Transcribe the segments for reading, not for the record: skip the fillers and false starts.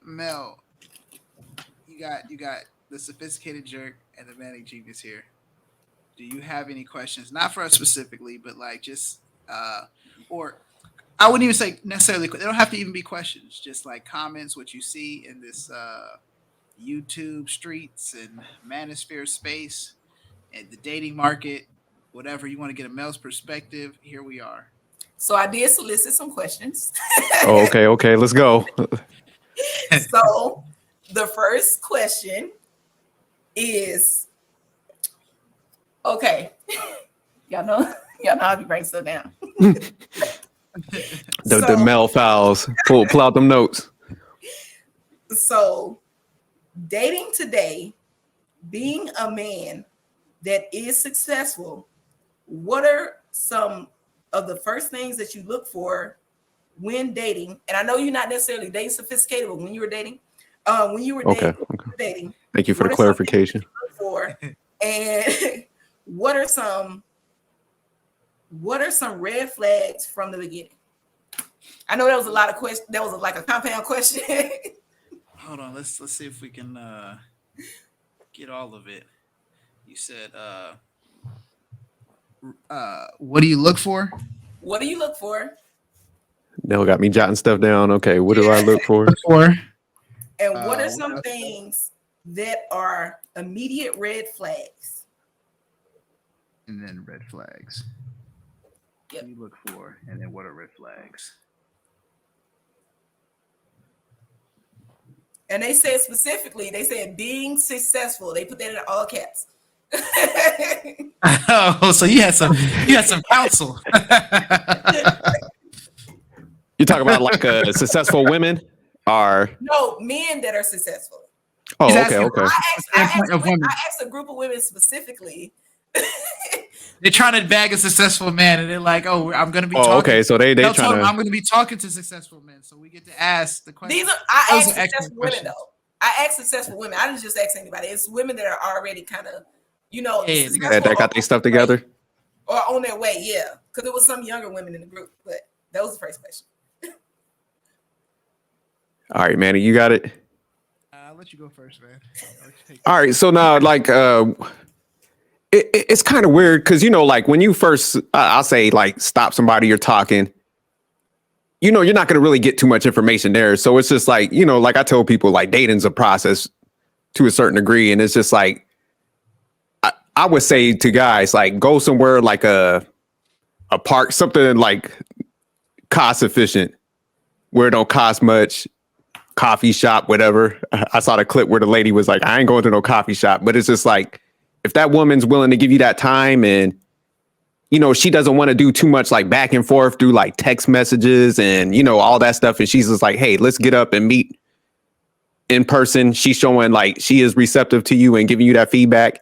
Mel, you got the sophisticated jerk and the manic genius here. Do you have any questions? Not for us specifically, but like just or I wouldn't even say necessarily. They don't have to even be questions. Just like comments, what you see in this YouTube streets and manosphere space and the dating market, whatever you want to get a Mel's perspective. Here we are. So I did solicit some questions. Oh, okay, let's go. So the first question is, okay, y'all know how to break stuff down. The Mel files. Pull out them notes. So dating today, being a man that is successful, what are some of the first things that you look for when dating? And I know you're not necessarily dating sophisticated, but when you were dating, dating. Thank you for the clarification. And what are some red flags from the beginning? I know that was a lot of questions. That was like a compound question. Hold on, let's see if we can get all of it. You said what do you look for? What do you look for? Nell got me jotting stuff down. Okay, what do I look for? And what are some things that are immediate red flags? And then red flags. Yep. What do you look for? And then what are red flags? And they said specifically, they said being successful. They put that in all caps. Oh, so you had some counsel. You talk about like successful women or no men that are successful. Oh, okay. I asked a group of women specifically. They're trying to bag a successful man, and they're like, "Oh, I'm going to be." Oh, talking. okay. So they trying to. I'm going to be talking to successful men, so we get to ask the question. I asked successful women though. I asked successful women. I didn't just ask anybody. It's women that are already kind of, that got their stuff together, or on their way. Yeah, because there was some younger women in the group, but that was the first question. All right, Manny, you got it. I'll let you go first, man. All right, so now like it's kind of weird because like when you first I'll say like stop somebody you're talking, you're not going to really get too much information there. So it's just like, like I tell people, like dating's a process to a certain degree, and it's just like I would say to guys, like go somewhere like a park, something like cost efficient where it don't cost much. Coffee shop, whatever. I saw the clip where the lady was like, I ain't going to no coffee shop. But it's just like, if that woman's willing to give you that time and, she doesn't want to do too much like back and forth through like text messages and, all that stuff. And she's just like, hey, let's get up and meet in person. She's showing like she is receptive to you and giving you that feedback.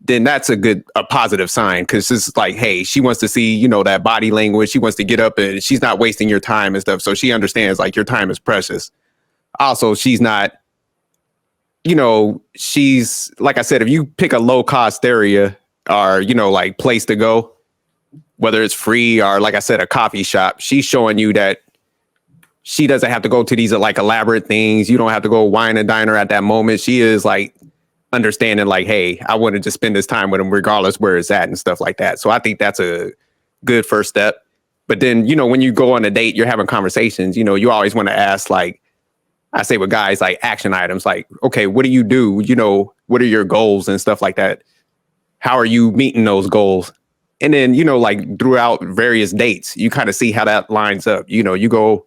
Then that's a positive sign. Cause it's like, hey, she wants to see, that body language. She wants to get up and she's not wasting your time and stuff. So she understands like your time is precious. Also, she's not, she's, like I said, if you pick a low cost area or, like place to go, whether it's free or, like I said, a coffee shop, she's showing you that she doesn't have to go to these like elaborate things. You don't have to go wine and dine her at that moment. She is like understanding like, hey, I wanted to spend this time with him regardless where it's at and stuff like that. So I think that's a good first step. But then, when you go on a date, you're having conversations, you always want to ask like, I say with guys like action items, like, okay, what do you do? What are your goals and stuff like that? How are you meeting those goals? And then, like throughout various dates, you kind of see how that lines up. You go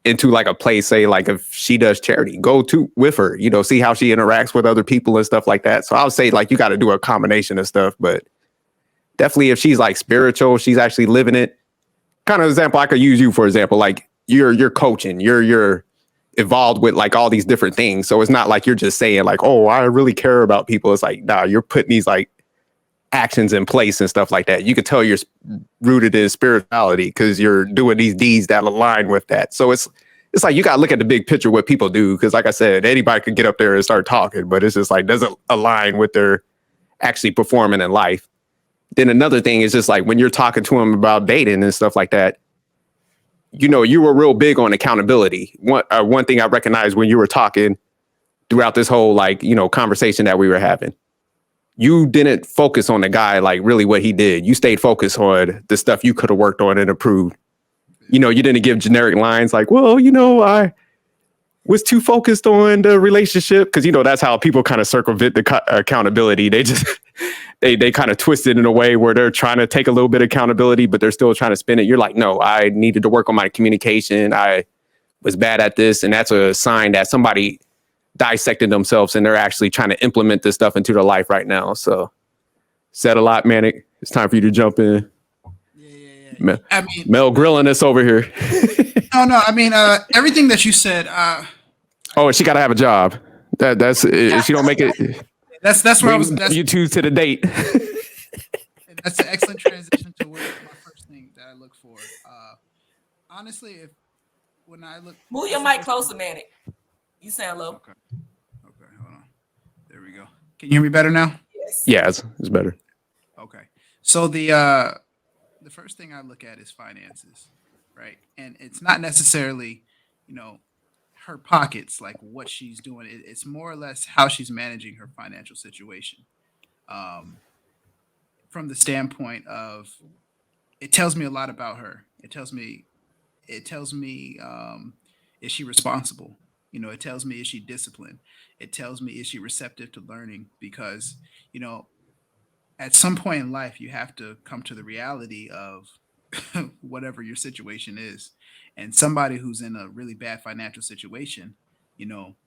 into like a place, say like if she does charity, go to with her, see how she interacts with other people and stuff like that. So I would say like you got to do a combination of stuff, but definitely if she's like spiritual, she's actually living it. Kind of example, I could use you for example, like you're coaching, you're involved with like all these different things. So it's not like you're just saying like, oh, I really care about people. It's like, nah, you're putting these like actions in place and stuff like that. You could tell you're rooted in spirituality because you're doing these deeds that align with that. So it's like you got to look at the big picture, what people do. Because like I said, anybody could get up there and start talking, but it's just like doesn't align with their actually performing in life. Then another thing is just like when you're talking to them about dating and stuff like that, you know, you were real big on accountability. One thing I recognized when you were talking throughout this whole, like, you know, conversation that we were having, you didn't focus on the guy, like really what he did. You stayed focused on the stuff you could have worked on and improved. You know, you didn't give generic lines like, well, you know, I was too focused on the relationship, because, you know, that's how people kind of circumvent the accountability. They just they kind of twist it in a way where they're trying to take a little bit of accountability, but they're still trying to spin it. You're like, no, I needed to work on my communication. I was bad at this. And that's a sign that somebody dissected themselves and they're actually trying to implement this stuff into their life right now. So said a lot, Manic. It's time for you to jump in. Yeah. I mean, Mel grilling us over here. no. I mean, everything that you said. Oh, she got to have a job. That's if she don't make it. That's where I was. That's, you two to the date. that's an excellent transition to where my first thing that I look for. Honestly, when I look, move your mic closer, Manic. You sound low. Okay, hold on. There we go. Can you hear me better now? Yes. Yeah, it's better. Okay. So the first thing I look at is finances, right? And it's not necessarily, you know, her pockets, like what she's doing. It's more or less how she's managing her financial situation. Um, from the standpoint of, it tells me a lot about her. It tells me, is she responsible? You know, it tells me, is she disciplined? It tells me, is she receptive to learning? Because, you know, at some point in life, you have to come to the reality of whatever your situation is. And somebody who's in a really bad financial situation, you know,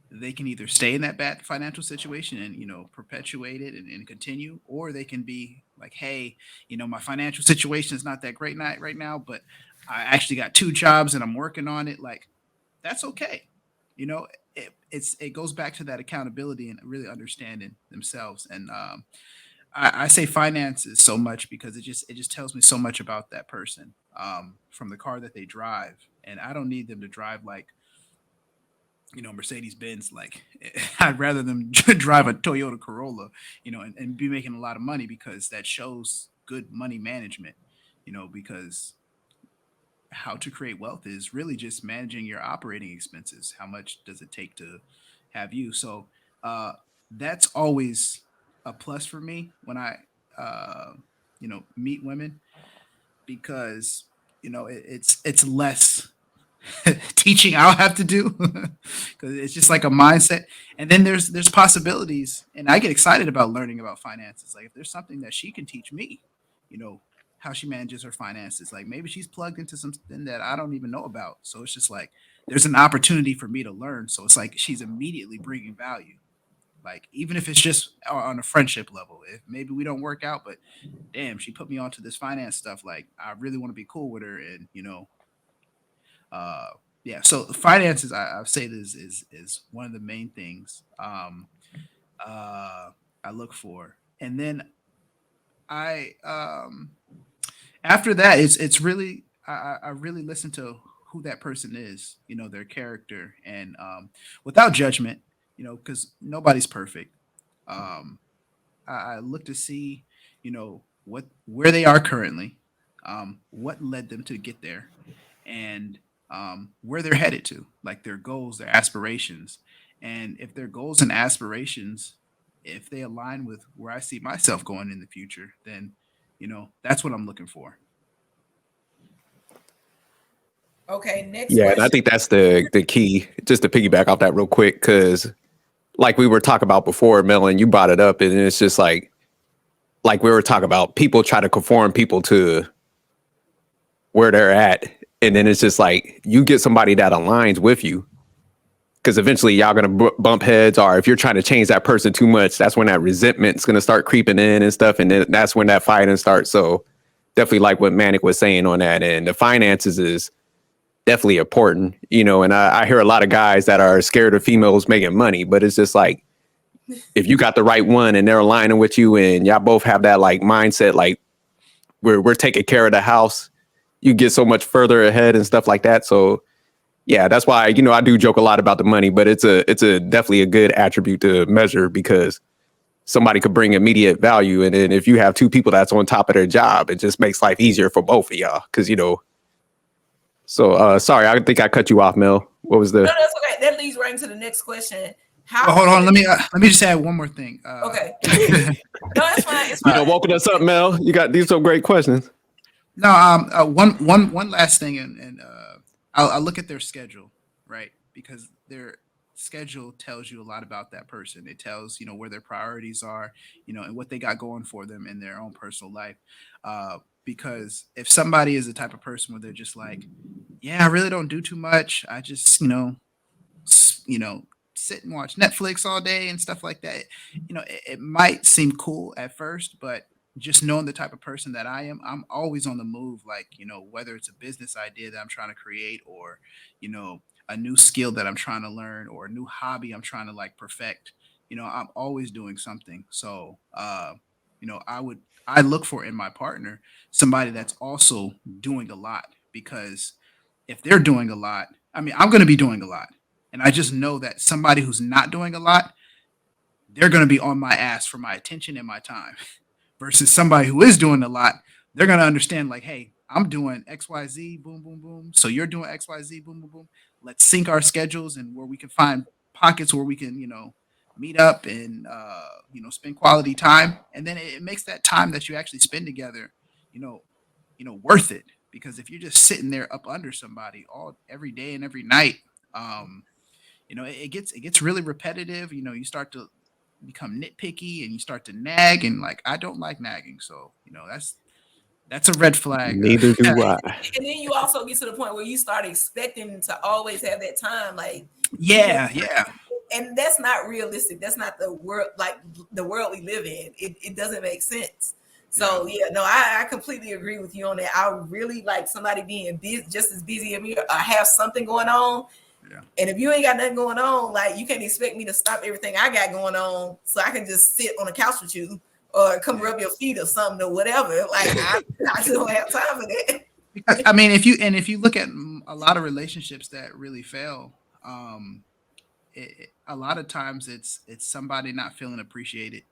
they can either stay in that bad financial situation and, you know, perpetuate it and continue, or they can be like, hey, you know, my financial situation is not that great right now, but I actually got two jobs and I'm working on it. Like, that's okay. You know, it goes back to that accountability and really understanding themselves. And I say finances so much because it just tells me so much about that person, from the car that they drive. And I don't need them to drive like, you know, Mercedes Benz. Like, I'd rather them drive a Toyota Corolla, you know, and be making a lot of money, because that shows good money management, you know, because how to create wealth is really just managing your operating expenses. How much does it take to have you? So uh, that's always a plus for me when I, uh, you know, meet women, because, you know, it's less teaching I'll have to do, because it's just like a mindset. And then there's possibilities, and I get excited about learning about finances. Like, if there's something that she can teach me, you know, how she manages her finances, like maybe she's plugged into something that I don't even know about. So it's just like there's an opportunity for me to learn. So it's like she's immediately bringing value. Like, even if it's just on a friendship level, if maybe we don't work out, but damn, she put me onto this finance stuff. Like, I really want to be cool with her, and, you know, uh yeah. So finances, I've said, is one of the main things I look for. And then I after that, it's really, I really listen to who that person is, you know, their character, and without judgment, you know, because nobody's perfect. um I look to see, you know, what where they are currently, what led them to get there, and where they're headed to, like their goals, their aspirations. And if their goals and aspirations, if they align with where I see myself going in the future, then, you know, that's what I'm looking for. Okay, next Yeah, and I question. think that's the key. Just to piggyback off that real quick, because like we were talking about before, Mel, and you brought it up, and it's just like we were talking about, people try to conform people to where they're at, and then it's just like you get somebody that aligns with you, because eventually y'all gonna bump heads, or if you're trying to change that person too much, that's when that resentment's gonna start creeping in and stuff, and then that's when that fighting starts. So definitely like what Manic was saying on that, and the finances is definitely important, you know. And I hear a lot of guys that are scared of females making money, but it's just like, if you got the right one and they're aligning with you, and y'all both have that like mindset, like we're taking care of the house, you get so much further ahead and stuff like that. So yeah, that's why, you know, I do joke a lot about the money, but it's a definitely a good attribute to measure, because somebody could bring immediate value, and then if you have two people that's on top of their job, it just makes life easier for both of y'all, because, you know, So sorry, I think I cut you off, Mel. What was No, the that's okay. That leads right into the next question. Well, How? hold on. Let me just add one more thing. Okay. No, it's fine. It's you fine. know woken us up, Mel? You got these some great questions. No, one last thing, and I'll look at their schedule, right? Because their schedule tells you a lot about that person. It tells where their priorities are, and what they got going for them in their own personal life. Because if somebody is the type of person where they're just like, yeah, I really don't do too much. I just s- you know sit and watch Netflix all day and stuff like that. It might seem cool at first, but just knowing the type of person that I am, I'm always on the move. Like whether it's a business idea that I'm trying to create, or a new skill that I'm trying to learn, or a new hobby I'm trying to like perfect. I'm always doing something. So I look for in my partner somebody that's also doing a lot, because if they're doing a lot, I mean, I'm going to be doing a lot. And I just know that somebody who's not doing a lot, they're going to be on my ass for my attention and my time. Versus somebody who is doing a lot, they're going to understand, like, hey, I'm doing XYZ, boom, boom, boom. So you're doing XYZ, boom, boom, boom. Let's sync our schedules, and where we can find pockets where we can, meet up and, spend quality time. And then it makes that time that you actually spend together, you know, worth it. Because if you're just sitting there up under somebody all every day and every night, um, it gets really repetitive. You start to become nitpicky and you start to nag, and like I don't like nagging, so that's a red flag. Neither do I. And then you also get to the point where you start expecting to always have that time, like you Yeah, yeah, and that's not realistic. That's not the world, like the world we live in. It doesn't make sense. yeah, So yeah, no, I completely agree with you on that. I really like somebody being busy, just as busy as me, or have something going on. yeah. And if you ain't got nothing going on, like you can't expect me to stop everything I got going on so I can just sit on the couch with you or come Yeah. rub your feet or something or whatever. Like I just don't have time for that. Because I mean, if you look at a lot of relationships that really fail, a lot of times it's somebody not feeling appreciated,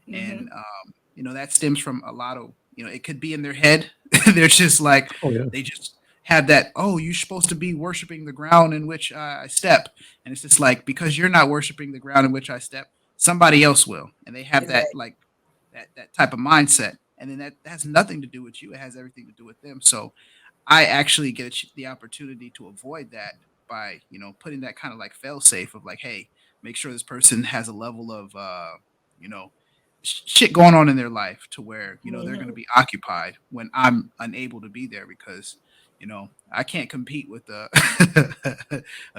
Mm-hmm. and that stems from a lot of it could be in their head. They're just like, Oh yeah. they just have that, oh, you're supposed to be worshiping the ground in which I step, and it's just like, because you're not worshiping the ground in which I step, somebody else will, and they have that, Exactly. like, that type of mindset, and then that has nothing to do with you, it has everything to do with them. So I actually get the opportunity to avoid that by putting that kind of like fail safe of like, hey, make sure this person has a level of you know shit going on in their life to where they're going to Mm-hmm. be occupied when I'm unable to be there, because I can't compete with a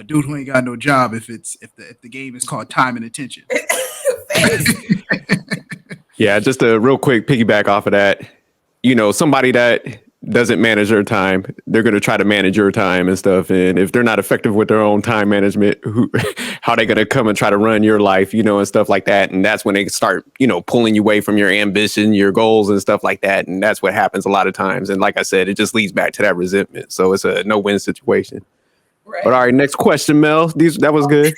dude who ain't got no job if the game is called time and attention. Facts. Yeah, just a real quick piggyback off of that. Somebody that doesn't manage their time, they're going to try to manage your time and stuff. And if they're not effective with their own time management, how they going to come and try to run your life, and stuff like that. And that's when they start, pulling you away from your ambition, your goals and stuff like that. And that's what happens a lot of times. And like I said, it just leads back to that resentment. So it's a no-win situation. But all Right. right, next question, Mel. That was good.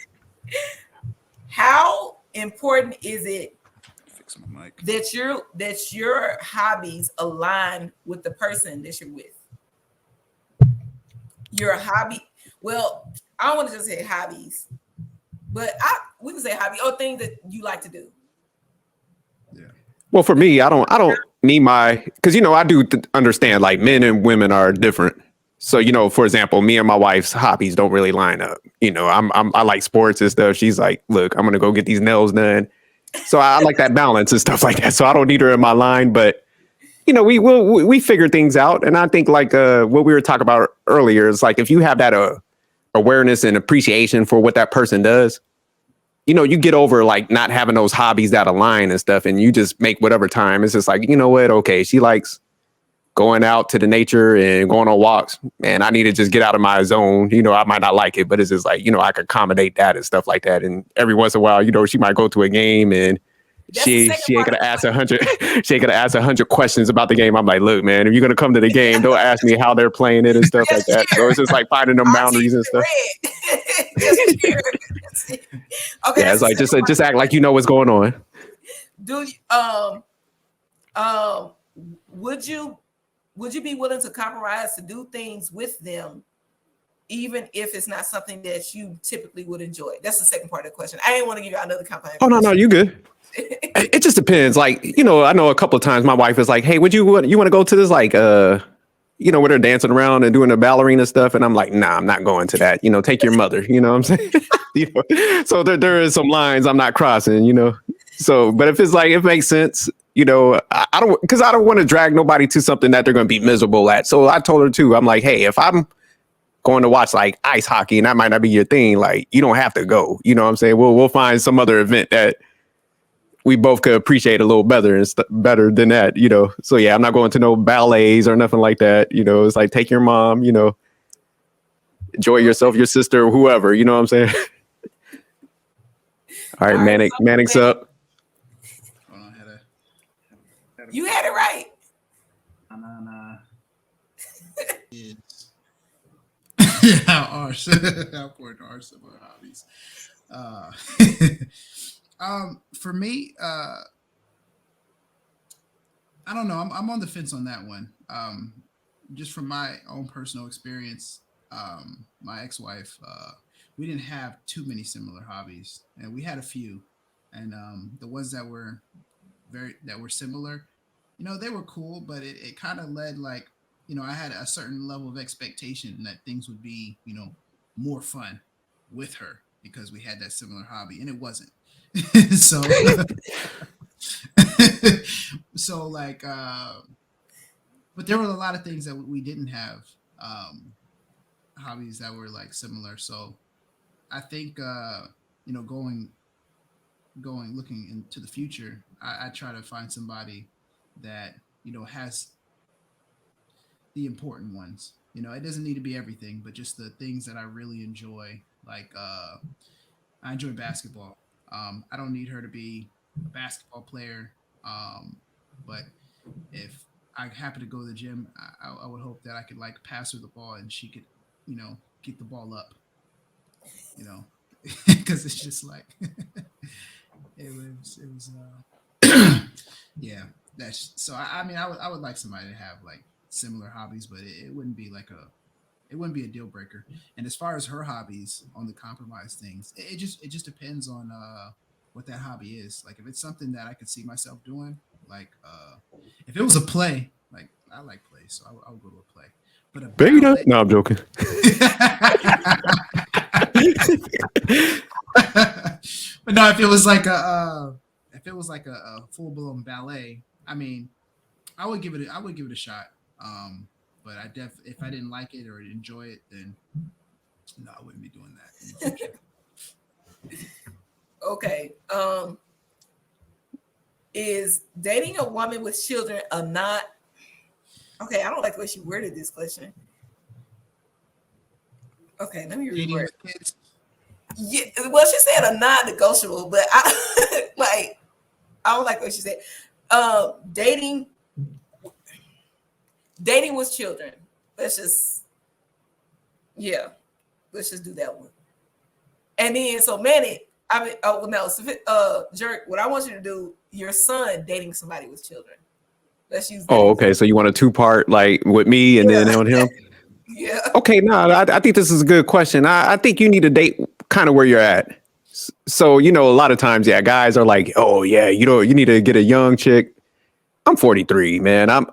How important is it Fix my mic. that your hobbies align with the person that you're with? Your hobby. Well, I don't want to just say hobbies, but we can say hobby or things that you like to do. Yeah. Well, for me, I don't need because I do understand like men and women are different. So for example, me and my wife's hobbies don't really line up. I like sports and stuff. She's like, look, I'm gonna go get these nails done. So I like that balance and stuff like that. So I don't need her in my line, but we figure things out. And I think like what we were talking about earlier is like if you have that awareness and appreciation for what that person does, you get over like not having those hobbies that align and stuff, and you just make whatever time. It's just like, you know what? Okay, she likes going out to the nature and going on walks. Man, I need to just get out of my zone. I might not like it, but it's just like, I could accommodate that and stuff like that. And every once in a while, she might go to a game and That's the she second she ain't part gonna of ask 100 she ain't gonna ask 100 questions about the game. I'm like, look, man, if you're gonna come to the game, don't ask me how they're playing it and stuff like just that. So cheer. it's just like finding them Our boundaries and stuff. team's in red. Just cheer. Okay, Yeah, that's it's the like second part. just act like you know what's going on. Do you, would you be willing to compromise to do things with them even if it's not something that you typically would enjoy? That's the second part of the question. I didn't want to give you another compound. Oh no, you good. It just depends. Like, you know, I know a couple of times my wife is like, "Hey, you want to go to this like you know, where they're dancing around and doing the ballerina stuff?" And I'm like, "Nah, I'm not going to that. You know, take your mother." You know what I'm saying? You know? So there is some lines I'm not crossing. You know, so but if it's like it makes sense, you know, I don't, because I don't want to drag nobody to something that they're going to be miserable at. So I told her too. I'm like, "Hey, if I'm going to watch like ice hockey and that might not be your thing, like you don't have to go." You know what I'm saying? We'll find some other event that we both could appreciate a little better and better than that, you know. So yeah, I'm not going to no ballets or nothing like that. You know, it's like take your mom, you know, enjoy yourself, your sister, whoever. You know what I'm saying? All right, Manic's up. Hold on, you had it right. Nah. How important are some of our hobbies? For me, I don't know. I'm on the fence on that one. Just from my own personal experience, my ex-wife, we didn't have too many similar hobbies, and we had a few, and the ones that were similar, you know, they were cool, but it kind of led like, you know, I had a certain level of expectation that things would be, you know, more fun with her because we had that similar hobby, and it wasn't. So so like but there were a lot of things that we didn't have, hobbies that were like similar. So I think you know, looking into the future, I try to find somebody that, you know, has the important ones. You know, it doesn't need to be everything, but just the things that I really enjoy. Like I enjoy basketball. I don't need her to be a basketball player, but if I happen to go to the gym, I would hope that I could like pass her the ball and she could, you know, get the ball up. You know, because it's just like it was yeah. That's so. I mean, I would like somebody to have like similar hobbies, but it wouldn't be like it wouldn't be a deal breaker. And as far as her hobbies on the compromise things, it just depends on what that hobby is. Like if it's something that I could see myself doing, like if it was a play, like I like plays, so I would go to a play. But a Beta? ballet, No, I'm joking. but no, if it was like a full blown ballet, I mean, I would give it a shot. But if I didn't like it or enjoy it, then no, I wouldn't be doing that in the future. Okay. Is dating a woman with children a not? Okay, I don't like the way she worded this question. Okay, let me Dating reword. with kids? Yeah, well, she said a non-negotiable, but I like I don't like what she said. Dating with children. Let's just do that one. And then so Manic, I mean, oh no, Jerk. What I want you to do, your son dating somebody with children. Let's use that. Oh, okay. So you want a 2-part, like with me and then on him? Yeah. Okay, no, I think this is a good question. I think you need to date kind of where you're at. So, you know, a lot of times, yeah, guys are like, oh yeah, you know, you need to get a young chick. I'm 43, man. I'm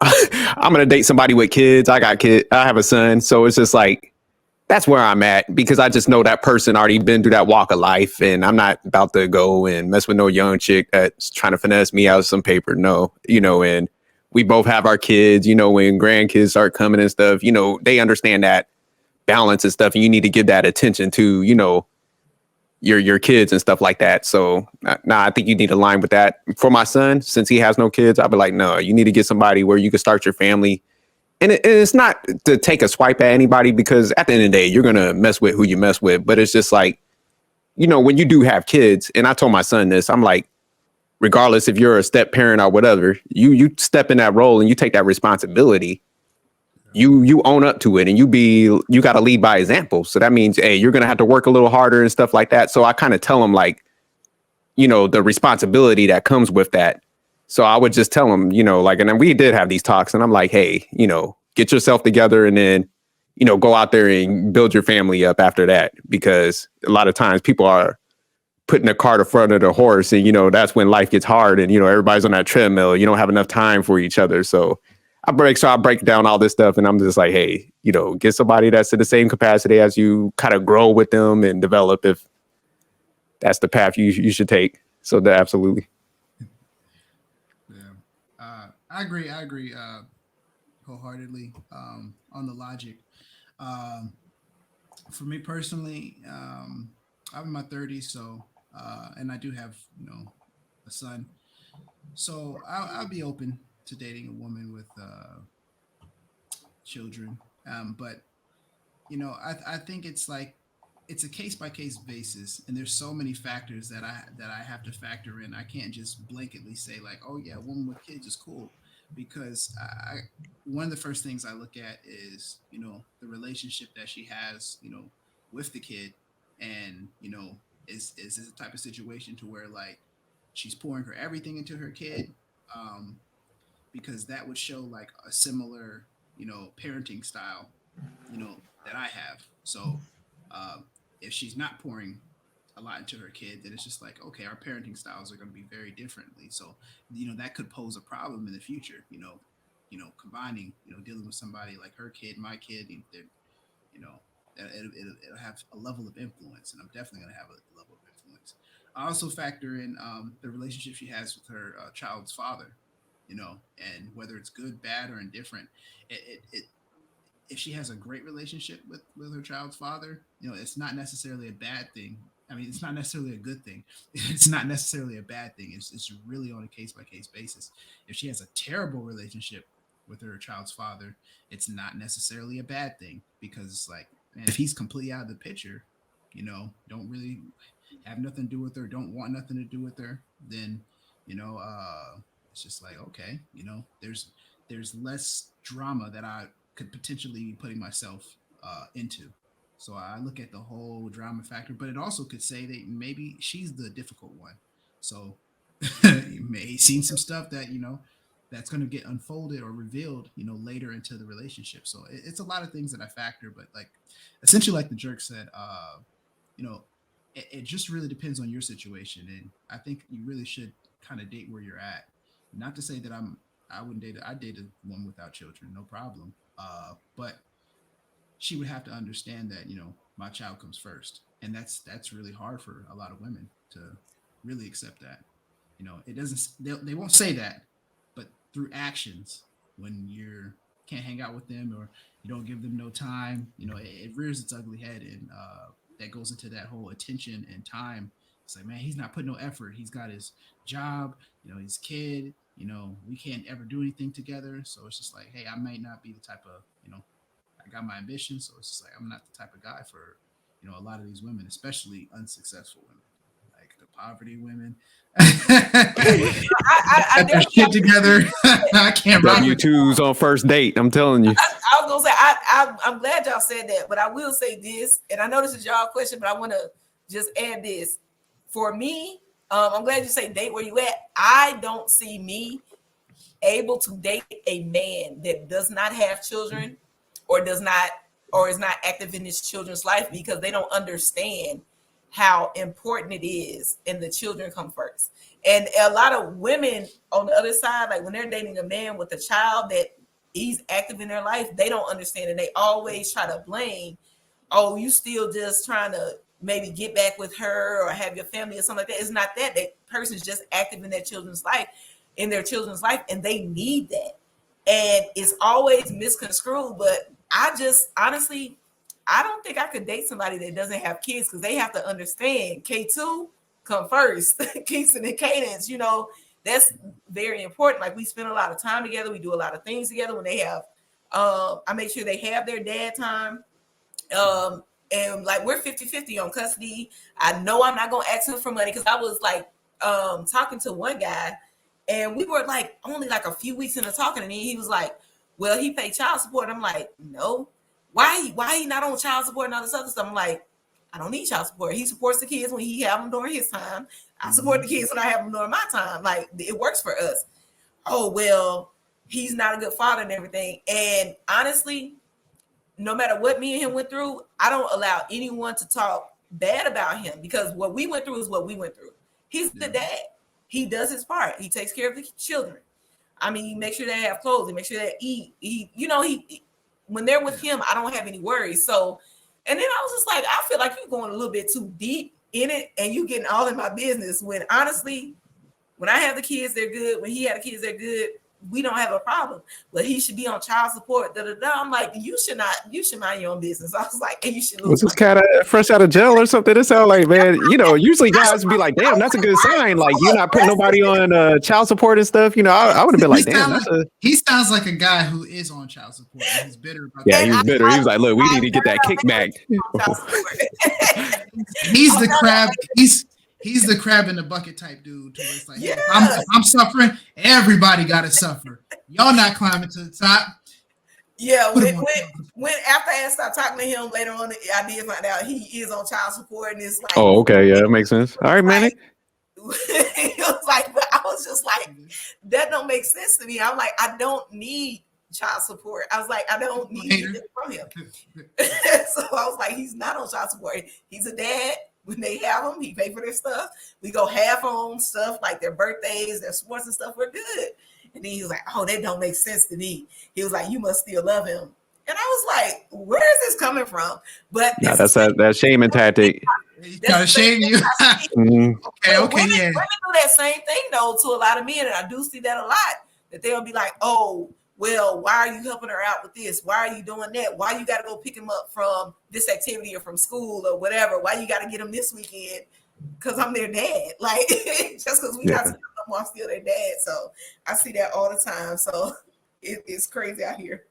gonna date somebody with kids. I got kids. I have a son, so it's just like that's where I'm at because I just know that person already been through that walk of life, and I'm not about to go and mess with no young chick that's trying to finesse me out of some paper. No, you know, and we both have our kids. You know, when grandkids start coming and stuff, you know, they understand that balance and stuff, and you need to give that attention to, you know, your kids and stuff like that. So I think you need to align with that. For my son, since he has no kids, I'll be like, no, you need to get somebody where you can start your family. And it's not to take a swipe at anybody because at the end of the day, you're going to mess with who you mess with. But it's just like, you know, when you do have kids, and I told my son this, I'm like, regardless if you're a step parent or whatever, you step in that role and you take that responsibility. You own up to it and you got to lead by example. So that means, hey, you're going to have to work a little harder and stuff like that. So I kind of tell him like, you know, the responsibility that comes with that. So I would just tell him, you know, like, and then we did have these talks and I'm like, hey, you know, get yourself together and then go out there and build your family up after that, because a lot of times people are putting the cart in front of the horse, and that's when life gets hard, and everybody's on that treadmill. You don't have enough time for each other. So I break down all this stuff, and I'm just like, hey, get somebody that's in the same capacity as you, kind of grow with them and develop, if that's the path you should take. So absolutely. Yeah, I agree. Wholeheartedly on the logic. Um, for me personally, I'm in my 30s, so and I do have a son, so I'll be open to dating a woman with children. But I think it's like it's a case by case basis, and there's so many factors that I have to factor in. I can't just blanketly say like, oh yeah, a woman with kids is cool, because one of the first things I look at is the relationship that she has with the kid, and is this a type of situation to where like she's pouring her everything into her kid, um, because that would show like a similar parenting style that I have. So if she's not pouring a lot into her kid, then it's just like, okay, our parenting styles are going to be very differently. So that could pose a problem in the future. Combining dealing with somebody like her kid, my kid, they're you know it'll have a level of influence, and I'm definitely going to have a level of influence. I also factor in the relationship she has with her child's father, and whether it's good, bad, or indifferent. It if she has a great relationship with her child's father, it's not necessarily a bad thing. I mean, it's not necessarily a good thing. It's not necessarily a bad thing. It's really on a case by case basis. If she has a terrible relationship with her child's father, it's not necessarily a bad thing, because it's like, man, if he's completely out of the picture, don't really have nothing to do with her, don't want nothing to do with her, then it's just like, okay, there's less drama that I could potentially be putting myself into. So I look at the whole drama factor, but it also could say that maybe she's the difficult one. So you may seen some stuff that that's going to get unfolded or revealed later into the relationship. So it's a lot of things that I factor, but like essentially, like the jerk said, you know, it just really depends on your situation, and I think you really should kind of date where you're at. Not to say that I wouldn't date. I dated one without children, no problem. But she would have to understand that my child comes first, and that's really hard for a lot of women to really accept that. It doesn't. They won't say that, but through actions, when you're can't hang out with them, or you don't give them no time, it rears its ugly head, and that goes into that whole attention and time. It's like, man, he's not putting no effort. He's got his job, his kid. We can't ever do anything together. So it's just like, hey, I might not be the type of, I got my ambition. So it's just like, I'm not the type of guy for, a lot of these women, especially unsuccessful women, like the poverty women. I Got their shit together. I can't rock with W2s on first date. I'm telling you. I was gonna say I'm glad y'all said that, but I will say this, and I know this is y'all question, but I want to just add this. For me, I'm glad you say date where you at. I don't see me able to date a man that does not have children, or is not active in his children's life, because they don't understand how important it is, and the children come first. And a lot of women on the other side, like when they're dating a man with a child that he's active in their life, they don't understand, and they always try to blame, oh, you still just trying to maybe get back with her or have your family or something like that. It's not that. That person's just active in their children's life, and they need that. And it's always misconstrued. But I just honestly, I don't think I could date somebody that doesn't have kids, because they have to understand K2 come first. Kingston and Cadence, that's very important. Like, we spend a lot of time together. We do a lot of things together. When they have, I make sure they have their dad time. And like, we're 50-50 on custody. I know I'm not going to ask him for money, because I was like talking to one guy, and we were like only like a few weeks into talking, and he was like, well, he paid child support. I'm like, no. Why he not on child support and all this other stuff? I'm like, I don't need child support. He supports the kids when he have them during his time. I support the kids when I have them during my time. Like, it works for us. Oh, well, he's not a good father and everything. And honestly, I don't think I could date somebody that doesn't have kids, because they have to understand K2 come first. And a lot of women on the other side, like when they're dating a man with a child that he's active in their life, they don't understand, and they always try to blame, oh, you still just trying to maybe get back with her or have your family or something like that. It's not that. That person's just active in their children's life, and they need that. And it's always misconstrued. But I just honestly, no matter what me and him went through, I don't allow anyone to talk bad about him, because what we went through is what we went through. He's the dad. He does his part. He takes care of the children. I mean, he makes sure they have clothes. He makes sure they eat. He when they're with him, I don't have any worries. So, and then I was just like, I feel like you're going a little bit too deep in it, and you getting all in my business. When honestly, when I have the kids, they're good. When he had the kids, they're good. We don't have a problem, but he should be on child support. Da, da, da. I'm like, you should not. You should mind your own business. I was like, and you should Was lose this cat fresh out of jail or something? It sounds like, man, usually guys be like, damn, that's a good sign. Like, you're not putting nobody on child support and stuff. I would have been like, damn, he sounds like a guy who is on child support. He's bitter about that. Yeah, he was bitter. He was like, look, we need to get that kickback. He's the crab. He's the crab in the bucket type dude. To where it's like, if I'm suffering, everybody got to suffer. Y'all not climbing to the top. Yeah, when after I stopped talking to him later on, I did find out he is on child support, and it's like, oh, okay, yeah, that makes sense. All right, Manic. It was like, but I was just like, that don't make sense to me. I'm like, I don't need child support. I was like, I don't need it from him. So I was like, he's not on child support. He's a dad. When they have them, he pay for their stuff. We go half on stuff like their birthdays, their sports and stuff. We're good. And then he was like, oh, that don't make sense to me. He was like, you must still love him. And I was like, where is this coming from? But no, that's that shaming tactic. He's gotta shame you. Okay, women yeah. Women do that same thing though to a lot of men, and I do see that a lot. That they'll be like, oh, well, why are you helping her out with this? Why are you doing that? Why you got to go pick him up from this activity or from school or whatever? Why you got to get him this weekend? Because I'm their dad. Like, just because we got to I'm still their dad. So I see that all the time. So it's crazy out here.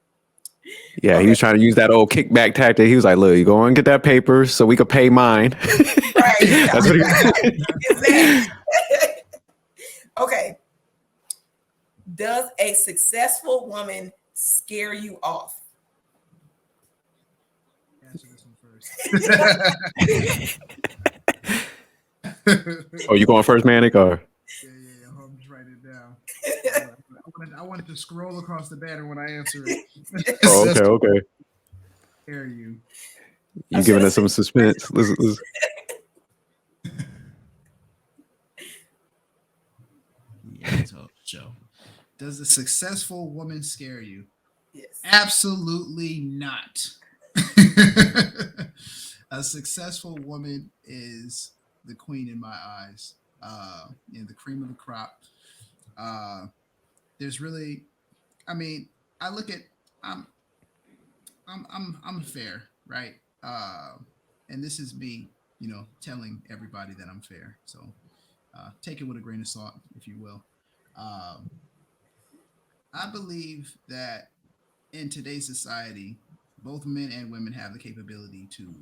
Yeah, okay. He was trying to use that old kickback tactic. He was like, look, you go and get that paper so we could pay mine. Right. That's what he was Exactly. Okay. Does a successful woman scare you off? Answer this one first. Oh, you going first, Manic? Or? Yeah. I'm just writing it down. I wanted to scroll across the banner when I answer it. Oh, okay. Scare you. You giving us some suspense. Listen. Yeah, Joe. Does a successful woman scare you? Yes. Absolutely not. A successful woman is the queen in my eyes, and the cream of the crop. There's really, I mean, I look at, I'm fair, right? And this is me, telling everybody that I'm fair. So take it with a grain of salt, if you will. I believe that in today's society, both men and women have the capability to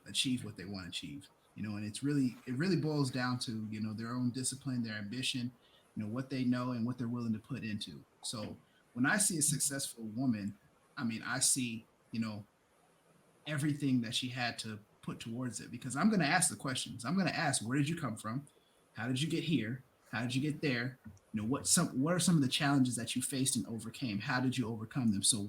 achieve what they want to achieve. And it really boils down to, their own discipline, their ambition, what they know and what they're willing to put into. So when I see a successful woman, I mean, I see, everything that she had to put towards it, because I'm going to ask the questions. I'm going to ask, where did you come from? How did you get here? How did you get there? What are some of the challenges that you faced and overcame? How did you overcome them? So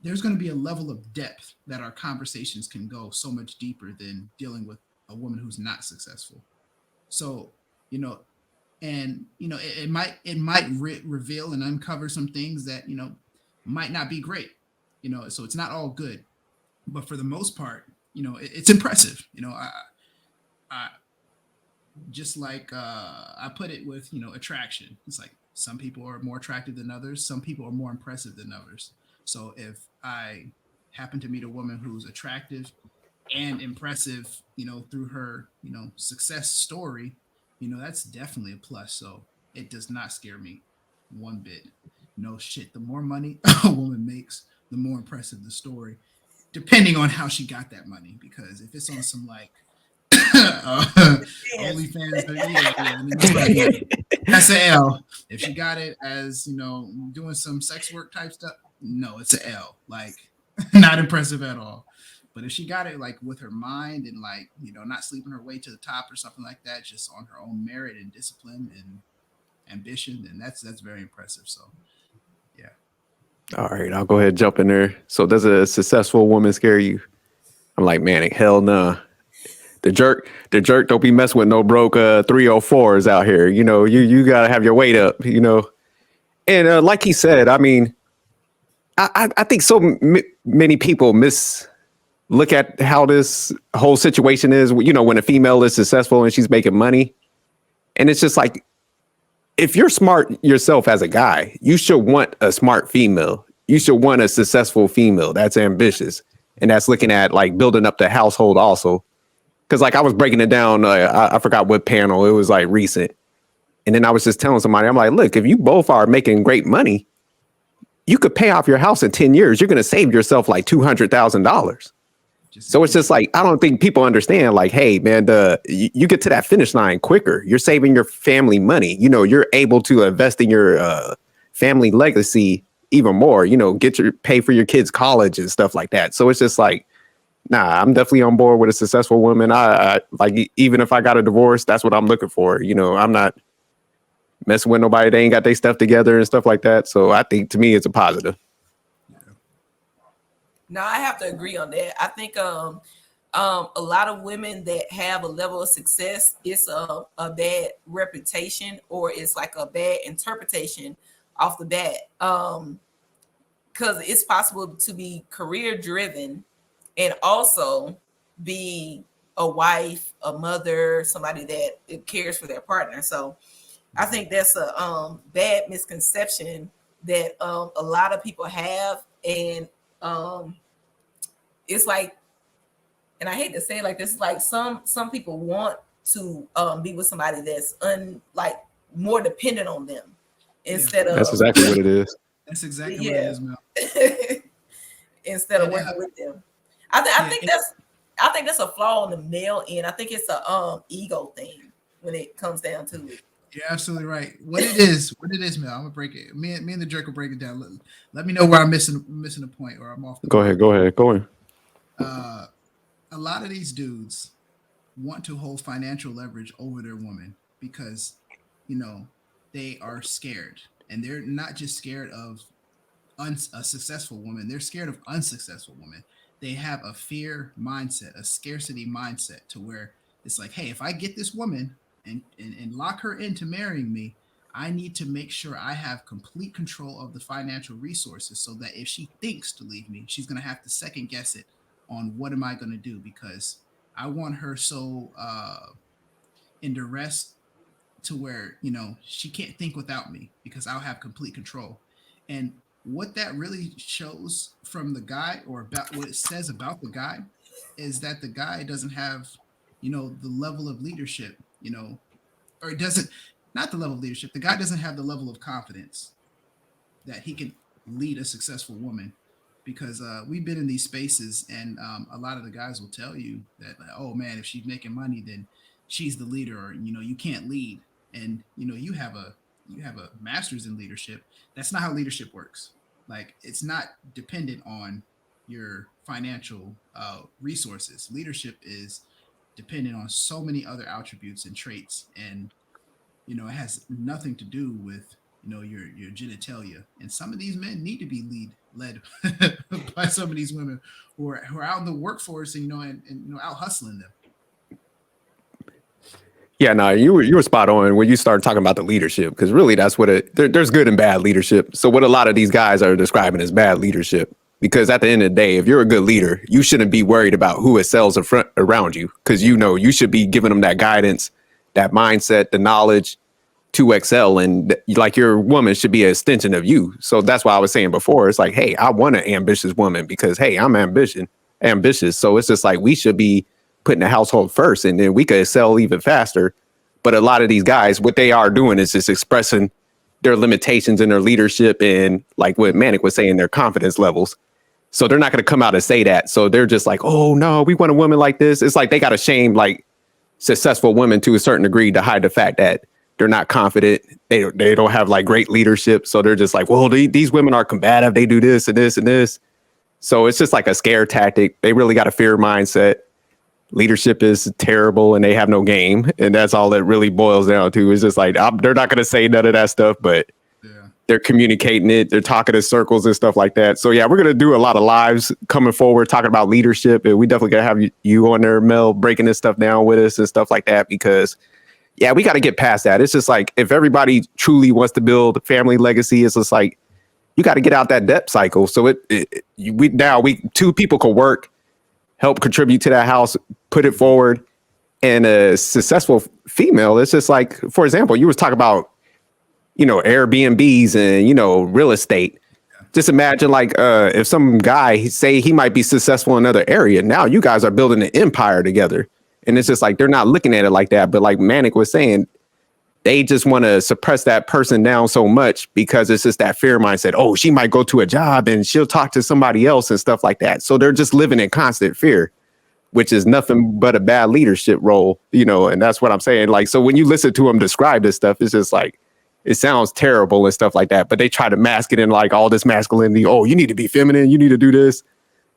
there's going to be a level of depth that our conversations can go so much deeper than dealing with a woman who's not successful. So, it might reveal and uncover some things that, might not be great, so it's not all good, but for the most part, it's impressive. I just like I put it with, attraction. It's like some people are more attractive than others. Some people are more impressive than others. So if I happen to meet a woman who's attractive and impressive, through her, success story, that's definitely a plus. So it does not scare me one bit. No shit. The more money a woman makes, the more impressive the story, depending on how she got that money. Because if it's on some like OnlyFans, that's an L. If she got it as, doing some sex work type stuff, no, it's an L. Like, not impressive at all. But if she got it like with her mind and like, not sleeping her way to the top or something like that, just on her own merit and discipline and ambition, then that's very impressive. So, yeah. All right, I'll go ahead and jump in there. So does a successful woman scare you? I'm like, Manic, hell no. The jerk don't be messing with no broke 304s out here. You gotta have your weight up, And like he said, I mean, I think many people look at how this whole situation is, when a female is successful and she's making money. And it's just like, if you're smart yourself as a guy, you should want a smart female. You should want a successful female that's ambitious and that's looking at like building up the household also. Because like I was breaking it down, I forgot what panel, it was like recent. And then I was just telling somebody, I'm like, look, if you both are making great money, you could pay off your house in 10 years. You're going to save yourself like $200,000. So it's just like, I don't think people understand like, hey, man, you get to that finish line quicker. You're saving your family money. You're able to invest in your family legacy even more, pay for your kids' college and stuff like that. So it's just like, nah, I'm definitely on board with a successful woman. I like, even if I got a divorce, that's what I'm looking for. I'm not messing with nobody. They ain't got their stuff together and stuff like that. So I think to me, it's a positive. No, I have to agree on that. I think a lot of women that have a level of success, it's a bad reputation or it's like a bad interpretation off the bat. Because it's possible to be career driven and also be a wife, a mother, somebody that cares for their partner. So I think that's a bad misconception that a lot of people have. And it's like, and I hate to say it like this, like some people want to be with somebody that's more dependent on them instead of. That's exactly what it is. That's exactly what it is, Mel. Instead of working with them. I think that's a flaw on the male end. I think it's a ego thing when it comes down to it. You're absolutely right. What it is, Mel. I'm gonna break it. Me and the jerk will break it down. Let me know where I'm missing a point or I'm off. Go ahead. Go in. A lot of these dudes want to hold financial leverage over their woman because they are scared, and they're not just scared of a successful woman. They're scared of unsuccessful women. They have a fear mindset, a scarcity mindset, to where it's like, hey, if I get this woman and lock her into marrying me, I need to make sure I have complete control of the financial resources so that if she thinks to leave me, she's going to have to second guess it on what am I going to do, because I want her so in duress to where, she can't think without me because I'll have complete control. And what that really shows from the guy, or about what it says about the guy, is that the guy doesn't have, the level of leadership, or it doesn't, not the level of leadership. The guy doesn't have the level of confidence that he can lead a successful woman, because we've been in these spaces, and a lot of the guys will tell you that, like, oh man, if she's making money, then she's the leader, or you can't lead, and you have a master's in leadership. That's not how leadership works. Like, it's not dependent on your financial resources. Leadership is dependent on so many other attributes and traits, and it has nothing to do with your genitalia. And some of these men need to be led by some of these women who are out in the workforce and out hustling them. Yeah, no, you were spot on when you started talking about the leadership, because really that's what there's good and bad leadership. So what a lot of these guys are describing as bad leadership, because at the end of the day, if you're a good leader, you shouldn't be worried about who excels around you, because you should be giving them that guidance, that mindset, the knowledge to excel, and like your woman should be an extension of you. So that's why I was saying before, it's like, hey, I want an ambitious woman because, hey, I'm ambitious. So it's just like we should be putting the household first, and then we could excel even faster. But a lot of these guys, what they are doing is just expressing their limitations in their leadership and, like what Manic was saying, their confidence levels. So they're not going to come out and say that. So they're just like, oh no, we want a woman like this. It's like they got to shame like successful women to a certain degree to hide the fact that they're not confident. They don't have like great leadership. So they're just like, well, these women are combative. They do this and this and this. So it's just like a scare tactic. They really got a fear mindset. Leadership is terrible and they have no game. And that's all it really boils down to. It's just like, they're not going to say none of that stuff, but they're communicating it, they're talking in circles and stuff like that. So yeah, we're gonna do a lot of lives coming forward, talking about leadership, and we definitely gonna have you on there, Mel, breaking this stuff down with us and stuff like that, because yeah, we got to get past that. It's just like, if everybody truly wants to build a family legacy, it's just like, you got to get out that debt cycle. So we two people can work, help contribute to that house, put it forward. And a successful female, it's just like, for example, you was talking about, Airbnbs and, real estate. Just imagine like if some guy say he might be successful in another area. Now you guys are building an empire together. And it's just like, they're not looking at it like that. But like Manic was saying, they just want to suppress that person down so much because it's just that fear mindset. Oh, she might go to a job and she'll talk to somebody else and stuff like that. So they're just living in constant fear, which is nothing but a bad leadership role, and that's what I'm saying. Like, so when you listen to them describe this stuff, it's just like, it sounds terrible and stuff like that, but they try to mask it in like all this masculinity. Oh, you need to be feminine. You need to do this.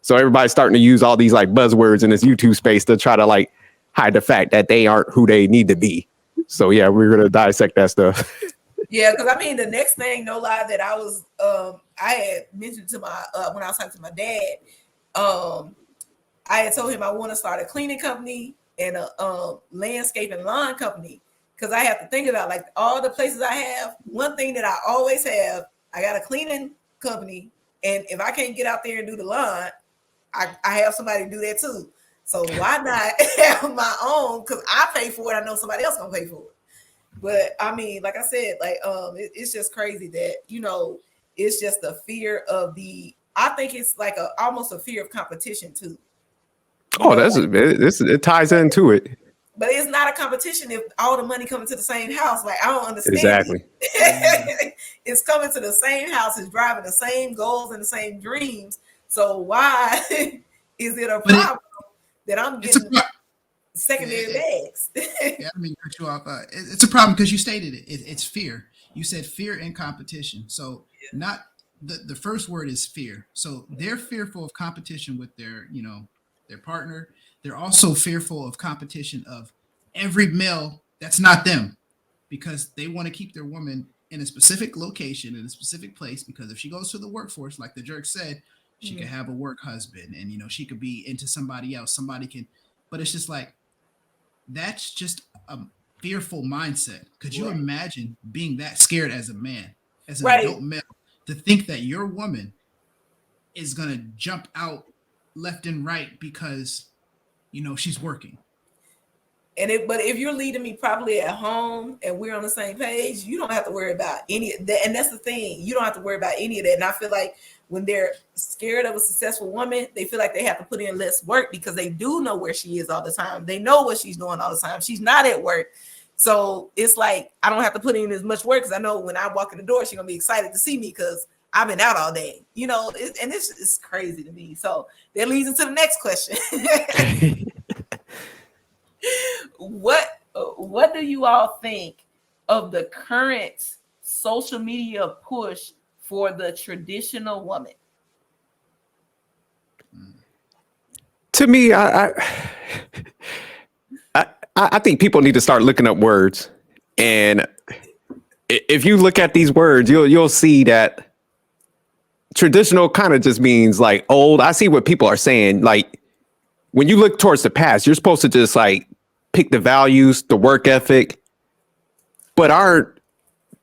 So everybody's starting to use all these like buzzwords in this YouTube space to try to like hide the fact that they aren't who they need to be. So yeah, we're going to dissect that stuff. Yeah, because I mean, the next thing, no lie, that I had mentioned to my when I was talking to my dad, I had told him I want to start a cleaning company and a landscape and lawn company, because I have to think about like all the places I have. One thing that I always have, I got a cleaning company, and if I can't get out there and do the lawn, I have somebody to do that too. So why not have my own? Because I pay for it. I know somebody else gonna pay for it. But I mean, like I said, like it's just crazy that it's just the fear of I think it's like almost a fear of competition too. It ties into it. But it's not a competition if all the money coming to the same house. Like, I don't understand. Exactly. It's coming to the same house. It's driving the same goals and the same dreams. So why is it a problem that I'm getting secondary bags? Yeah, I mean, cut you off. It's a problem because you stated it. It's fear. You said fear and competition. So not the first word is fear. So they're fearful of competition with their partner. They're also fearful of competition of every male that's not them, because they want to keep their woman in a specific location, in a specific place, because if she goes to the workforce, like the jerk said, she could have a work husband and, she could be into somebody else. Somebody can, but it's just like, that's just a fearful mindset. Could you imagine being that scared as a man, as an adult male, to think that your woman is going to jump out left and right because she's working? But if you're leading me properly at home and we're on the same page, you don't have to worry about any of that. And that's the thing, you don't have to worry about any of that. And I feel like when they're scared of a successful woman, they feel like they have to put in less work because they do know where she is all the time. They know what she's doing all the time. She's not at work. So it's like, I don't have to put in as much work because I know when I walk in the door, she's going to be excited to see me because I've been out all day, and it's crazy to me. So that leads into the next question. What do you all think of the current social media push for the traditional woman? To me, I think people need to start looking up words, and if you look at these words, you'll see that traditional kind of just means like old. I see what people are saying. Like, when you look towards the past, you're supposed to just like pick the values, the work ethic. But our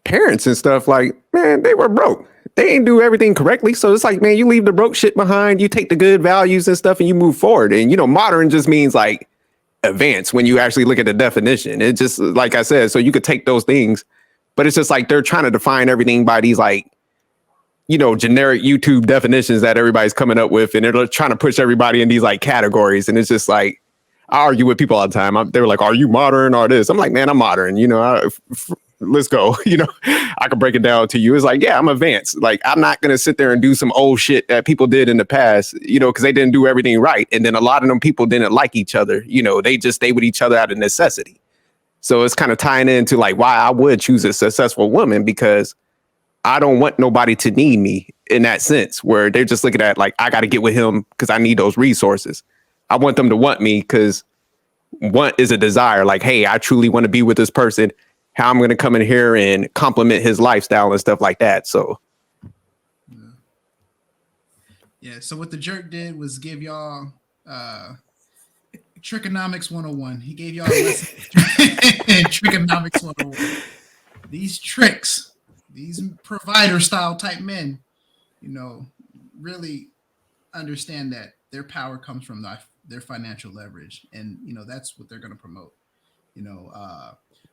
parents and stuff, like, man, they were broke. They ain't do everything correctly. So it's like, man, you leave the broke shit behind. You take the good values and stuff and you move forward. And, modern just means like advance when you actually look at the definition. It just, like I said, so you could take those things, but it's just like they're trying to define everything by these like, generic YouTube definitions that everybody's coming up with. And they're trying to push everybody in these like categories. And it's just like, I argue with people all the time. They were like, are you modern or this? I'm like, man, I'm modern. Let's go. I can break it down to you. It's like, yeah, I'm advanced. Like, I'm not going to sit there and do some old shit that people did in the past, because they didn't do everything right. And then a lot of them people didn't like each other. They just stay with each other out of necessity. So it's kind of tying into like why I would choose a successful woman, because I don't want nobody to need me in that sense where they're just looking at like, I got to get with him because I need those resources. I want them to want me because want is a desire. Like, hey, I truly want to be with this person. how I'm going to come in here and compliment his lifestyle and stuff like that. So yeah. So what the jerk did was give y'all Trickonomics 101. He gave y'all a lesson in Trickonomics 101. These tricks, these provider style type men, really understand that their power comes from their financial leverage, and that's what they're going to promote.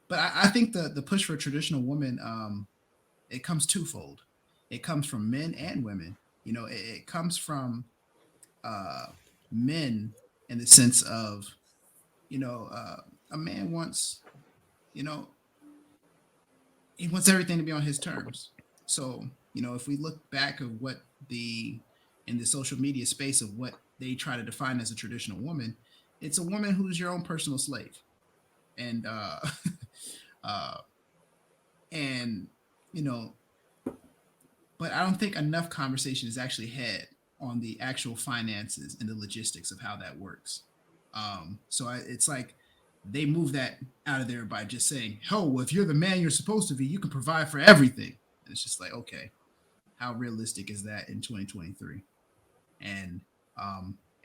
But I think the push for a traditional woman, it comes twofold. It comes from men and women. It comes from men in the sense of, a man wants, he wants everything to be on his terms. So, if we look back of what in the social media space of what they try to define as a traditional woman, it's a woman who's your own personal slave. And, uh, and, but I don't think enough conversation is actually had on the actual finances and the logistics of how that works. It's like they move that out of there by just saying, "Oh, well, if you're the man you're supposed to be, you can provide for everything." And it's just like, okay, how realistic is that in 2023? And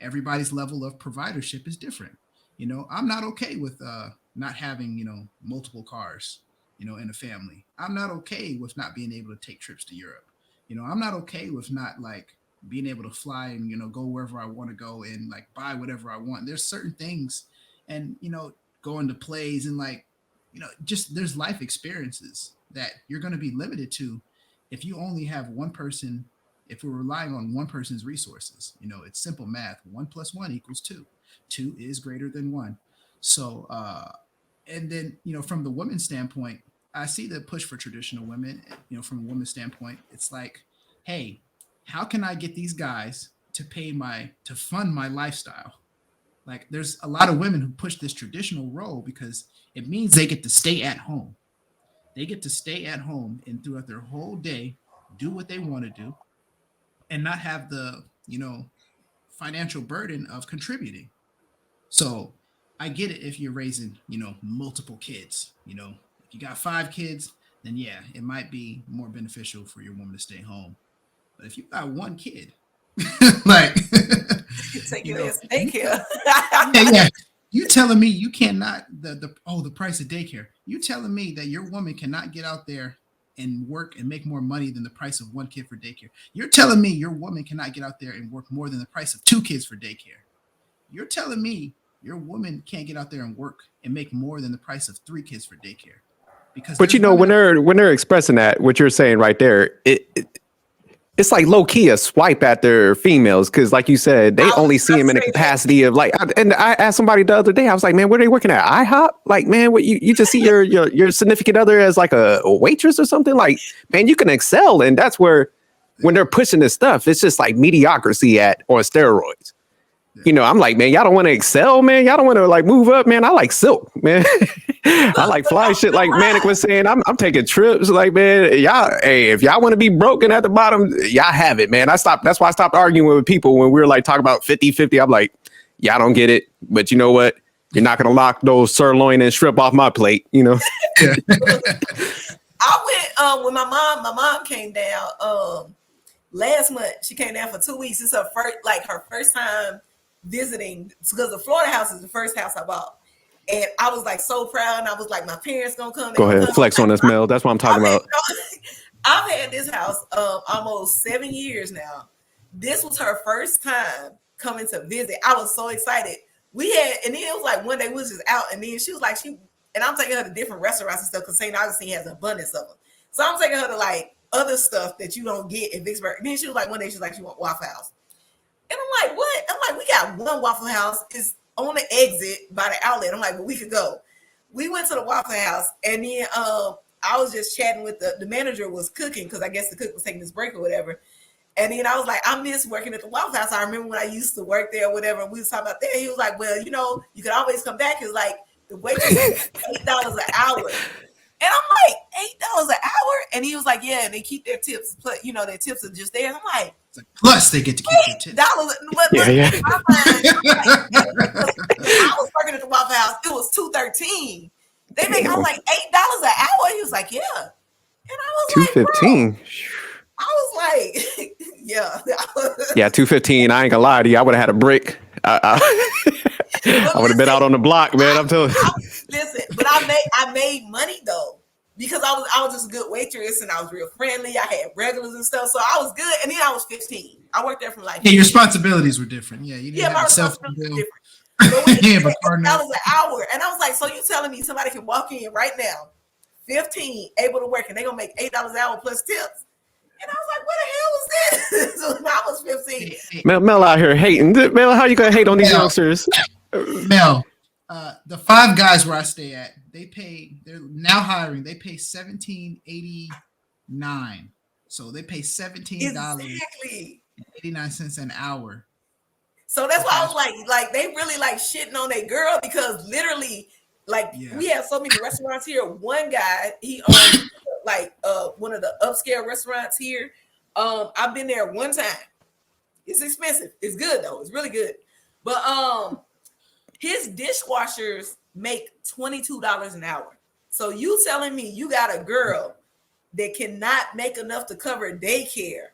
everybody's level of providership is different. I'm not okay with not having multiple cars, in a family. I'm not okay with not being able to take trips to Europe. I'm not okay with not like being able to fly and go wherever I want to go and like buy whatever I want. There's certain things, and going to plays and like just there's life experiences that you're going to be limited to if you only have one person. If we're relying on one person's resources, it's simple math. 1 + 1 = 2. 2 is greater than 1. So and then from the women's standpoint, I see the push for traditional women. From a woman's standpoint, it's like, hey, how can I get these guys to fund my lifestyle? Like, there's a lot of women who push this traditional role because it means they get to stay at home. They get to stay at home and throughout their whole day do what they want to do and not have the financial burden of contributing. So I get it if you're raising multiple kids. If you got 5 kids, then yeah, it might be more beneficial for your woman to stay home. But if you got 1 kid, like take your ass to daycare. yeah, you telling me you cannot the price of daycare? You telling me that your woman cannot get out there and work and make more money than the price of 1 kid for daycare? You're telling me your woman cannot get out there and work more than the price of 2 kids for daycare? You're telling me your woman can't get out there and work and make more than the price of 3 kids for daycare? But when they're expressing that, what you're saying right there, it's like low key a swipe at their females, because like you said, they only see them in the capacity of like. And I asked somebody the other day, I was like, man, where are they working at? IHOP? Like, man, what you just see your significant other as like a waitress or something? Like, man, you can excel, and that's where when they're pushing this stuff, it's just like mediocrity on steroids. I'm like, man, y'all don't want to excel, man. Y'all don't want to like move up, man. I like silk, man. I like fly shit. Like Manic was saying, I'm taking trips. Like, man, y'all, hey, if y'all want to be broken at the bottom, y'all have it, man. That's why I stopped arguing with people when we were like talking about 50-50. I'm like, y'all don't get it, but you know what? You're not gonna lock those sirloin and shrimp off my plate, I went with my mom. My mom came down last month. She came down for 2 weeks. It's her first time visiting, because the Florida house is the first house I bought, and I was like so proud. And I was like, my parents gonna come. Go ahead, flex on us, Mel. That's what I'm talking about. I've had this house almost 7 years now. This was her first time coming to visit. I was so excited. And then it was like one day we was just out, and then she was like, and I'm taking her to different restaurants and stuff because St. Augustine has an abundance of them. So I'm taking her to like other stuff that you don't get in Vicksburg. And then she was like, one day she's like, she want Waffle House. And I'm like, what? I'm like, we got one Waffle House. It's on the exit by the outlet. I'm like, well, we could go. We went to the Waffle House, and then I was just chatting with the manager was cooking, because I guess the cook was taking his break or whatever. And then I was like, I miss working at the Waffle House. I remember when I used to work there or whatever. We was talking about that. He was like, well, you can always come back. It's like the waitress is $8 an hour. And I'm like, $8 an hour? And he was like, yeah, and they keep their tips. But, their tips are just there. And I'm like, plus they get to keep their tips. Yeah. I was working at the Waffle House. It was $2.13. They make, I was like, $8 an hour. He was like, yeah. And I was like, bro, $2.15. I was like, yeah. Yeah, $2.15. I ain't gonna lie to you. I would have had a brick. I would have been out on the block, man. I'm telling you. Listen, but I made money though. Because I was just a good waitress and I was real friendly. I had regulars and stuff. So I was good. And then I was 15. I worked there from like Yeah, your responsibilities were different. Yeah, you didn't my have responsibilities were self-bill. different. But Yeah, but $8 an hour. And I was like, so you telling me somebody can walk in right now, 15, able to work, and they're gonna make $8 an hour plus tips? And I was like, what the hell was this? So when I was 15. Mel out here hating. Mel, how you gonna hate on these youngsters? Mel, the Five Guys where I stay at, they're now hiring, they pay $17.89. So they pay $17.89 an hour. So that's why I was like they really like shitting on their girl, because literally, like, we have so many restaurants here. One guy, he owns like one of the upscale restaurants here. I've been there one time. It's expensive. It's good though. It's really good. But his dishwashers make $22 an hour. So you telling me you got a girl that cannot make enough to cover daycare?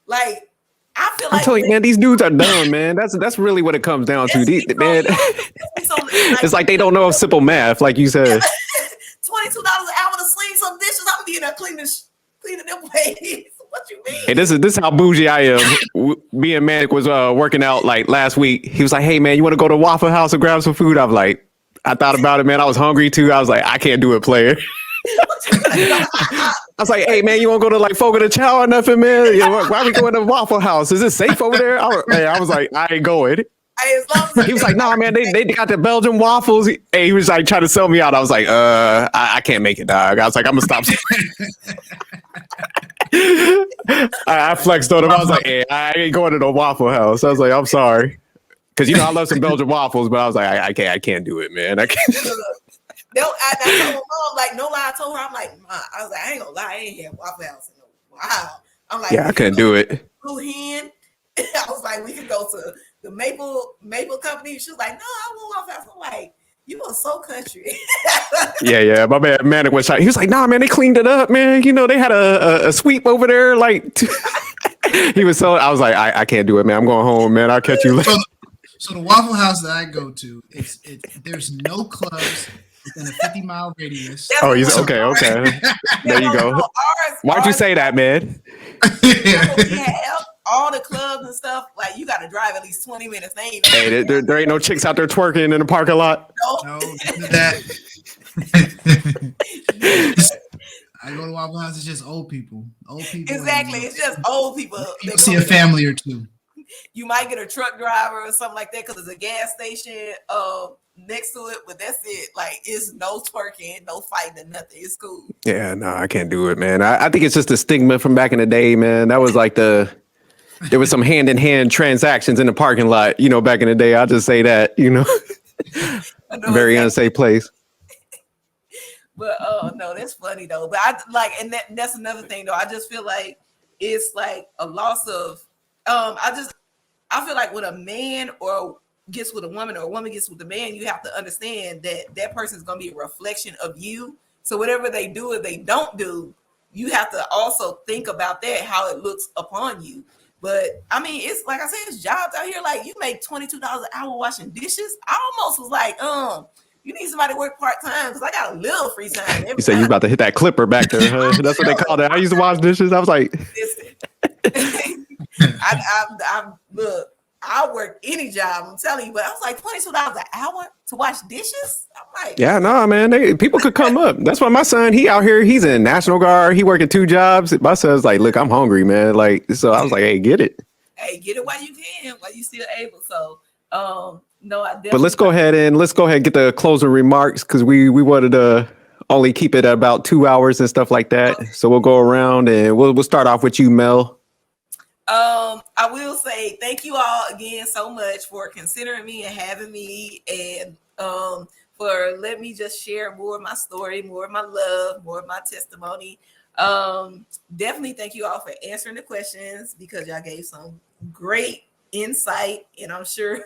Like, I feel like, I'm telling you, man, these dudes are dumb, man. That's really what it comes down to. Man, it's like they don't know simple math, like you said. $22 an hour to sling some dishes. I'm gonna be in there cleaning them plates. What you mean? Hey, this is how bougie I am. Me and Manic was working out like last week. He was like, "Hey, man, you want to go to Waffle House and grab some food?" I was like, I thought about it, man. I was hungry too. I was like, I can't do it, player. I was like, hey, man, you want to go to like Fogo de Chao or nothing, man? You know, why are we going to Waffle House? Is it safe over there? I was like, I ain't going. He was like, nah, man, they got the Belgian waffles. He was like trying to sell me out. I was like, I can't make it, dog. I was like, I'm gonna stop. I flexed on him. I was like, hey, I ain't going to the Waffle House. I was like, I'm sorry. Because, you know, I love some Belgian waffles, but I was like, I can't do it, man. I can't. No, I told my mom, like, no lie, I told her, I'm like, Ma, I was like, I ain't gonna lie, I ain't had Waffle House in a while. I'm like, yeah, I couldn't do it. Blue Hen. I was like, we can go to the Maple Company. She was like, no, I want Waffle House. I'm like, you are so country. Yeah. My man Manic was like, he was like, nah, man, they cleaned it up, man. You know, they had a sweep over there. Like, he was so. I was like, I can't do it, man. I'm going home, man. I'll catch you later. So the Waffle House that I go to, there's no clubs within a 50-mile radius. Oh, he's okay. There you go. Why'd you say that, man? We have all the clubs and stuff. Like, you got to drive at least 20 minutes. Hey, there ain't no chicks out there twerking in the parking lot. No, that. I go to Waffle House. It's just old people. Exactly. It's just old people. You see a family or two. You might get a truck driver or something like that because there's a gas station next to it, but that's it. Like, it's no twerking, no fighting, or nothing. It's cool. Yeah, no, I can't do it, man. I think it's just a stigma from back in the day, man. That was like there was some hand-in-hand transactions in the parking lot, you know, back in the day. I'll just say that, you know, very unsafe place. But no, that's funny though. But I like, and that's another thing though. I just feel like it's like a loss of. I feel like when a man or gets with a woman or a woman gets with a man, you have to understand that person is going to be a reflection of you. So whatever they do or they don't do, you have to also think about that, how it looks upon you. But I mean, it's like I said, it's jobs out here. Like, you make $22 an hour washing dishes. I almost was like, you need somebody to work part-time because I got a little free time. You said you about to hit that clipper back there, huh? That's what they call it. I used to wash dishes. I was like, I look, I'll work any job, I'm telling you, but I was like, $22 an hour to wash dishes? I'm like, yeah, no, man, people could come up. That's why my son, he out here, he's in National Guard, he working 2 jobs. My son's like, look, I'm hungry, man. Like, so I was like, hey, get it. Hey, get it while you can, while you still able. So, no, I definitely. But let's go ahead and get the closing remarks, because we wanted to only keep it at about 2 hours and stuff like that. So we'll go around and we'll start off with you, Mel. I will say thank you all again so much for considering me and having me, and for letting me just share more of my story, more of my love, more of my testimony. Definitely thank you all for answering the questions, because y'all gave some great insight, and I'm sure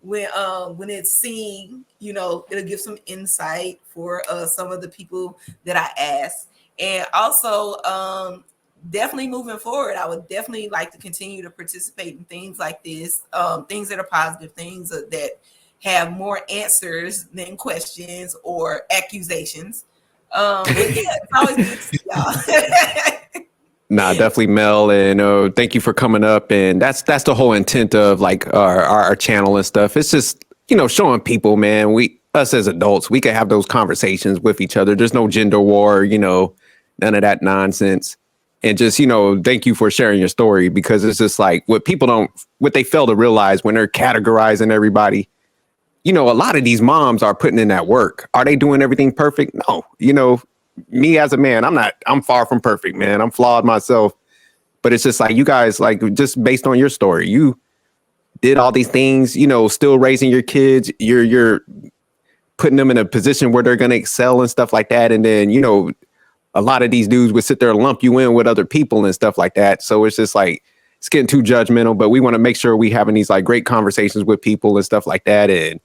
when it's seen, you know, it'll give some insight for some of the people that I asked. And also, definitely moving forward, I would definitely like to continue to participate in things like this, things that are positive, things that have more answers than questions or accusations. But yeah, it's always good to see y'all. Nah, definitely, Mel, and thank you for coming up. And that's the whole intent of like our channel and stuff. It's just, you know, showing people, man, us as adults, we can have those conversations with each other. There's no gender war, you know, none of that nonsense. And just, you know, thank you for sharing your story, because it's just like what they fail to realize when they're categorizing everybody. You know, a lot of these moms are putting in that work. Are they doing everything perfect? No. You know, me as a man, I'm far from perfect, man. I'm flawed myself. But it's just like, you guys, like, just based on your story, you did all these things, you know, still raising your kids. You're putting them in a position where they're going to excel and stuff like that. And then, you know, a lot of these dudes would sit there and lump you in with other people and stuff like that. So it's just like, it's getting too judgmental, but we want to make sure we having these like great conversations with people and stuff like that. And,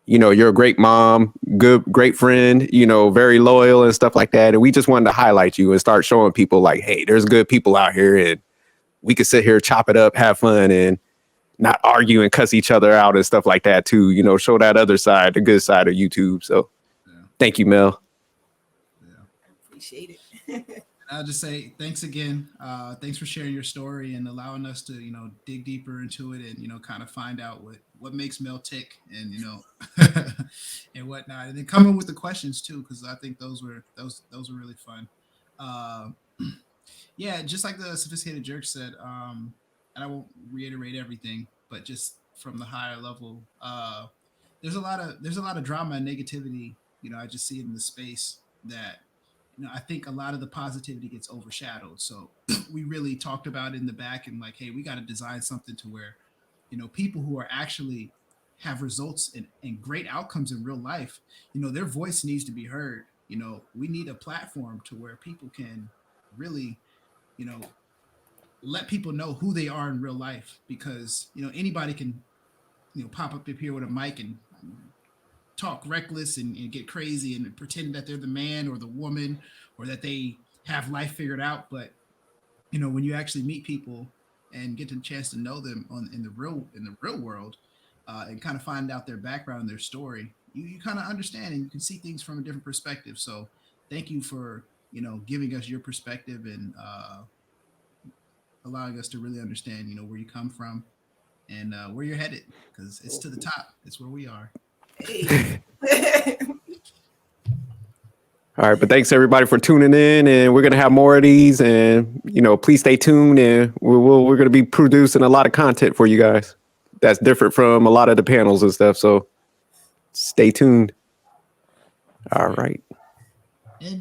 you know, you're a great mom, great friend, you know, very loyal and stuff like that. And we just wanted to highlight you and start showing people like, hey, there's good people out here, and we can sit here, chop it up, have fun, and not argue and cuss each other out and stuff like that too. You know, show that other side, the good side of YouTube. So thank you, Mel. Appreciate it. I'll just say thanks again. Thanks for sharing your story and allowing us to, you know, dig deeper into it and, you know, kind of find out what makes Mel tick and, you know, and whatnot. And then coming with the questions too, because I think those were really fun. Yeah, just like the sophisticated jerk said, and I won't reiterate everything, but just from the higher level, there's a lot of drama and negativity. You know, I just see it in the space that, you know, I think a lot of the positivity gets overshadowed. So we really talked about in the back and like, hey, we got to design something to where, you know, people who are actually have results and great outcomes in real life, you know, their voice needs to be heard. You know, we need a platform to where people can really, you know, let people know who they are in real life, because, you know, anybody can, you know, pop up here with a mic and talk reckless and get crazy and pretend that they're the man or the woman or that they have life figured out. But, you know, when you actually meet people and get the chance to know them in the real world, and kind of find out their background, their story, you kind of understand and you can see things from a different perspective. So thank you for, you know, giving us your perspective and allowing us to really understand, you know, where you come from and where you're headed, because it's to the top. It's where we are. Hey. All right, but thanks everybody for tuning in, and we're gonna have more of these, and you know, please stay tuned, and we're gonna be producing a lot of content for you guys that's different from a lot of the panels and stuff. So stay tuned. All right. And